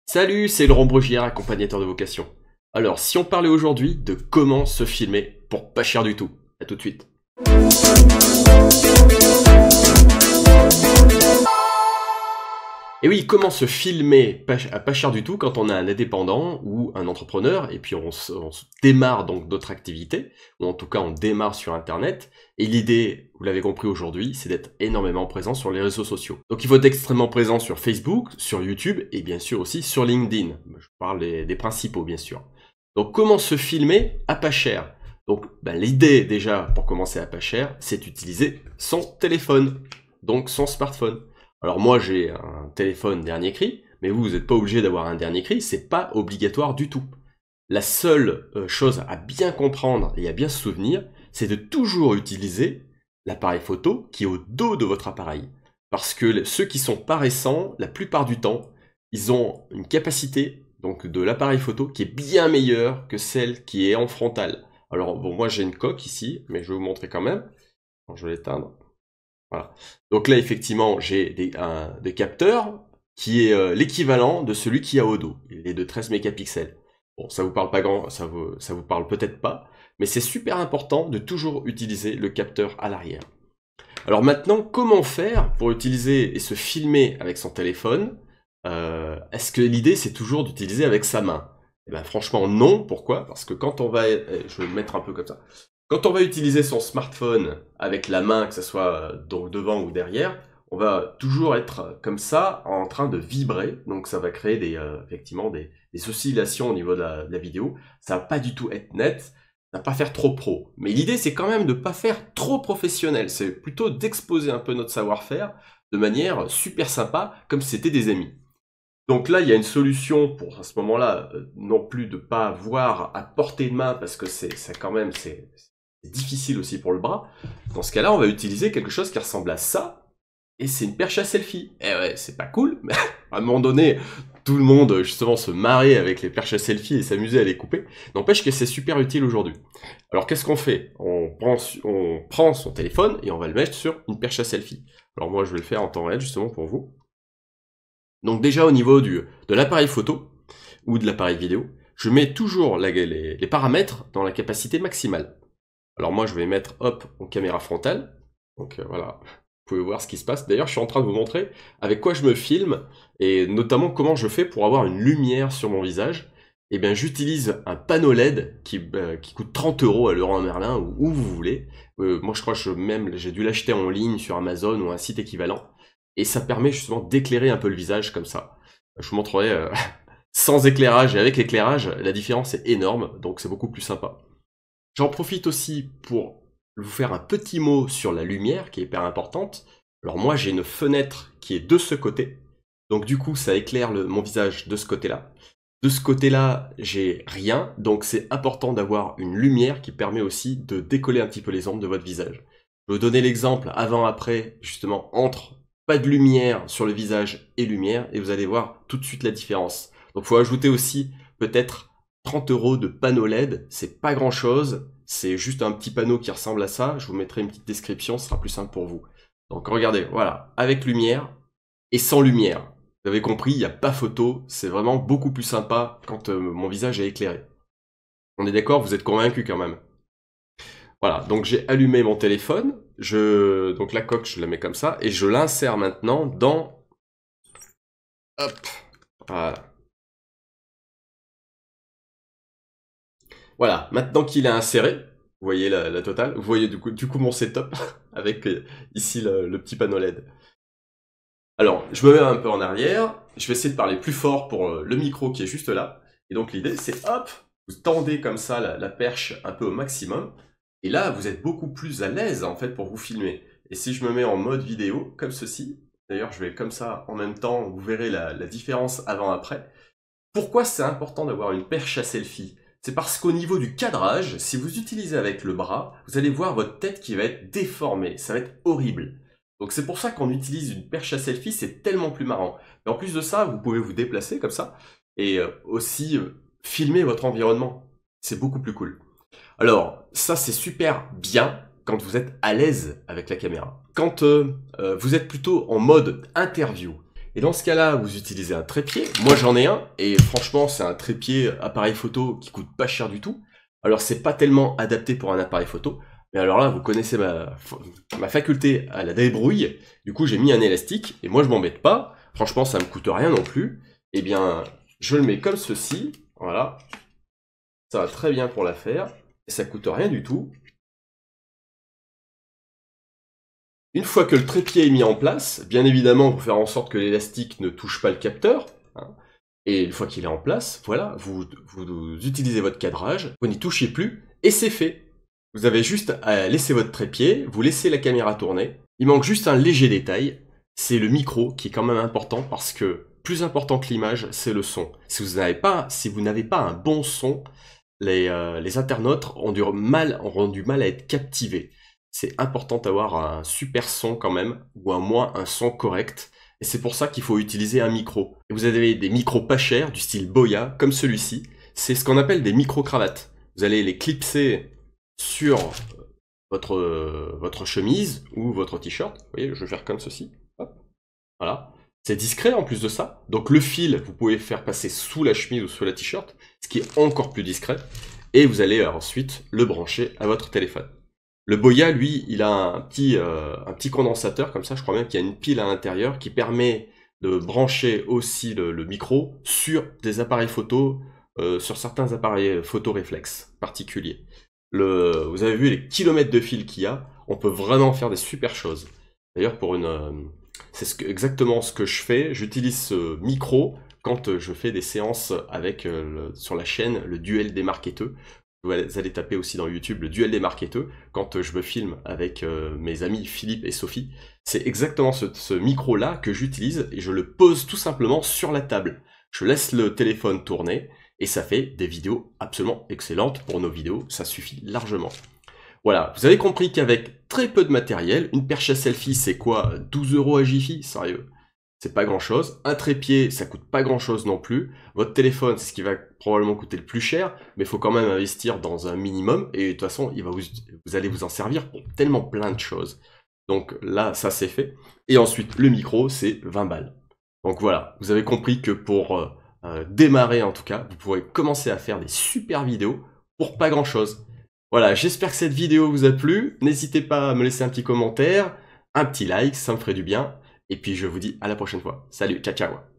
Salut, c'est Laurent Brugière, accompagnateur de vocation. Alors, si on parlait aujourd'hui de comment se filmer pour pas cher du tout. À tout de suite. Et oui, comment se filmer à pas cher du tout quand on est un indépendant ou un entrepreneur, et puis on se démarre donc d'autres activités, ou en tout cas on démarre sur Internet, et l'idée, vous l'avez compris aujourd'hui, c'est d'être énormément présent sur les réseaux sociaux. Donc il faut être extrêmement présent sur Facebook, sur YouTube, et bien sûr aussi sur LinkedIn. Je parle des principaux, bien sûr. Donc comment se filmer à pas cher? Donc l'idée déjà, pour commencer à pas cher, c'est d'utiliser son téléphone, donc son smartphone. Alors moi j'ai un téléphone dernier cri, mais vous n'êtes pas obligé d'avoir un dernier cri, c'est pas obligatoire du tout. La seule chose à bien comprendre et à bien se souvenir, c'est de toujours utiliser l'appareil photo qui est au dos de votre appareil. Parce que ceux qui sont pas récents, la plupart du temps, ils ont une capacité donc de l'appareil photo qui est bien meilleure que celle qui est en frontal. Alors bon, moi j'ai une coque ici, mais je vais vous montrer quand même. Alors, je vais l'éteindre. Voilà. Donc là, effectivement, j'ai des capteurs qui est l'équivalent de celui qui a au dos. Il est de 13 mégapixels. Bon, ça vous parle pas ça vous parle peut-être pas, mais c'est super important de toujours utiliser le capteur à l'arrière. Alors maintenant, comment faire pour utiliser et se filmer avec son téléphone? Est-ce que l'idée, c'est toujours d'utiliser avec sa main? Eh ben, franchement, non. Pourquoi? Parce que quand on va... Je vais me mettre un peu comme ça. Quand on va utiliser son smartphone avec la main, que ce soit donc devant ou derrière, on va toujours être comme ça, en train de vibrer. Donc ça va créer effectivement des oscillations au niveau de la vidéo. Ça va pas du tout être net, ça va pas faire trop pro. Mais l'idée, c'est quand même de pas faire trop professionnel. C'est plutôt d'exposer un peu notre savoir-faire de manière super sympa, comme si c'était des amis. Donc là, il y a une solution pour à ce moment-là, non plus de pas voir à portée de main, parce que c'est difficile aussi pour le bras. Dans ce cas-là, on va utiliser quelque chose qui ressemble à ça, et c'est une perche à selfie. Eh ouais, c'est pas cool, mais à un moment donné, tout le monde justement se marrait avec les perches à selfie et s'amusait à les couper. N'empêche que c'est super utile aujourd'hui. Alors qu'est-ce qu'on fait? On prend son téléphone et on va le mettre sur une perche à selfie. Alors moi, je vais le faire en temps réel justement pour vous. Donc déjà au niveau de l'appareil photo ou de l'appareil vidéo, je mets toujours les paramètres dans la capacité maximale. Alors moi je vais mettre hop en caméra frontale, donc voilà, vous pouvez voir ce qui se passe. D'ailleurs je suis en train de vous montrer avec quoi je me filme et notamment comment je fais pour avoir une lumière sur mon visage. Eh bien j'utilise un panneau LED qui coûte 30 € à Leroy Merlin ou où vous voulez. Moi je crois que j'ai dû l'acheter en ligne sur Amazon ou un site équivalent. Et ça permet justement d'éclairer un peu le visage comme ça. Je vous montrerai sans éclairage et avec l'éclairage, la différence est énorme, donc c'est beaucoup plus sympa. J'en profite aussi pour vous faire un petit mot sur la lumière qui est hyper importante. Alors moi j'ai une fenêtre qui est de ce côté, donc du coup ça éclaire mon visage de ce côté-là. De ce côté-là, j'ai rien, donc c'est important d'avoir une lumière qui permet aussi de décoller un petit peu les ombres de votre visage. Je vais vous donner l'exemple avant-après, justement, entre pas de lumière sur le visage et lumière, et vous allez voir tout de suite la différence. Donc il faut ajouter aussi peut-être 30 € de panneau LED, c'est pas grand chose, c'est juste un petit panneau qui ressemble à ça, je vous mettrai une petite description, ce sera plus simple pour vous. Donc regardez, voilà, avec lumière et sans lumière. Vous avez compris, il n'y a pas photo, c'est vraiment beaucoup plus sympa quand mon visage est éclairé. On est d'accord, vous êtes convaincus quand même. Voilà, donc j'ai allumé mon téléphone, donc la coque je la mets comme ça, et je l'insère maintenant dans... Hop, voilà. Voilà, maintenant qu'il est inséré, vous voyez la totale, vous voyez du coup mon setup avec ici le petit panneau LED. Alors, je me mets un peu en arrière, je vais essayer de parler plus fort pour le micro qui est juste là. Et donc l'idée c'est hop, vous tendez comme ça la perche un peu au maximum. Et là, vous êtes beaucoup plus à l'aise en fait pour vous filmer. Et si je me mets en mode vidéo, comme ceci, d'ailleurs je vais comme ça en même temps, vous verrez la différence avant-après. Pourquoi c'est important d'avoir une perche à selfie? C'est parce qu'au niveau du cadrage, si vous utilisez avec le bras, vous allez voir votre tête qui va être déformée, ça va être horrible. Donc c'est pour ça qu'on utilise une perche à selfie, c'est tellement plus marrant. Et en plus de ça, vous pouvez vous déplacer comme ça, et aussi filmer votre environnement. C'est beaucoup plus cool. Alors, ça c'est super bien quand vous êtes à l'aise avec la caméra. Quand vous êtes plutôt en mode interview, Et dans ce cas-là, vous utilisez un trépied. Moi, j'en ai un. Et franchement, c'est un trépied appareil photo qui coûte pas cher du tout. Alors, c'est pas tellement adapté pour un appareil photo. Mais alors là, vous connaissez ma faculté à la débrouille. Du coup, j'ai mis un élastique. Et moi, je m'embête pas. Franchement, ça me coûte rien non plus. Eh bien, je le mets comme ceci. Voilà. Ça va très bien pour la faire. Et ça coûte rien du tout. Une fois que le trépied est mis en place, bien évidemment, vous faire en sorte que l'élastique ne touche pas le capteur. Hein, et une fois qu'il est en place, voilà, vous utilisez votre cadrage, vous n'y touchez plus, et c'est fait. Vous avez juste à laisser votre trépied, vous laissez la caméra tourner. Il manque juste un léger détail, c'est le micro qui est quand même important parce que plus important que l'image, c'est le son. Si vous n'avez pas un bon son, les internautes ont du mal à être captivés. C'est important d'avoir un super son quand même, ou au moins un son correct. Et c'est pour ça qu'il faut utiliser un micro. Et vous avez des micros pas chers, du style Boya, comme celui-ci. C'est ce qu'on appelle des micro-cravates. Vous allez les clipser sur votre chemise ou votre t-shirt. Vous voyez, je vais faire comme ceci. Hop. Voilà. C'est discret en plus de ça. Donc le fil, vous pouvez faire passer sous la chemise ou sous la t-shirt, ce qui est encore plus discret. Et vous allez ensuite le brancher à votre téléphone. Le Boya, lui, il a un petit condensateur, comme ça, je crois même qu'il y a une pile à l'intérieur qui permet de brancher aussi le micro sur des appareils photo, sur certains appareils photo réflexes particuliers. Vous avez vu les kilomètres de fil qu'il y a, on peut vraiment faire des super choses. D'ailleurs, c'est exactement ce que je fais, j'utilise ce micro quand je fais des séances avec, sur la chaîne, le duel des marketeux. Vous allez taper aussi dans YouTube le duel des marketeux quand je me filme avec mes amis Philippe et Sophie. C'est exactement ce micro-là que j'utilise et je le pose tout simplement sur la table. Je laisse le téléphone tourner et ça fait des vidéos absolument excellentes pour nos vidéos, ça suffit largement. Voilà, vous avez compris qu'avec très peu de matériel, une perche à selfie c'est quoi? 12 € à Jiffy? Sérieux? C'est pas grand chose. Un trépied, ça coûte pas grand chose non plus. Votre téléphone, c'est ce qui va probablement coûter le plus cher, mais il faut quand même investir dans un minimum, et de toute façon, vous allez vous en servir pour tellement plein de choses. Donc là, ça c'est fait. Et ensuite, le micro, c'est 20 balles. Donc voilà, vous avez compris que pour démarrer en tout cas, vous pourrez commencer à faire des super vidéos pour pas grand chose. Voilà, j'espère que cette vidéo vous a plu. N'hésitez pas à me laisser un petit commentaire, un petit like, ça me ferait du bien. Et puis je vous dis à la prochaine fois. Salut, ciao ciao.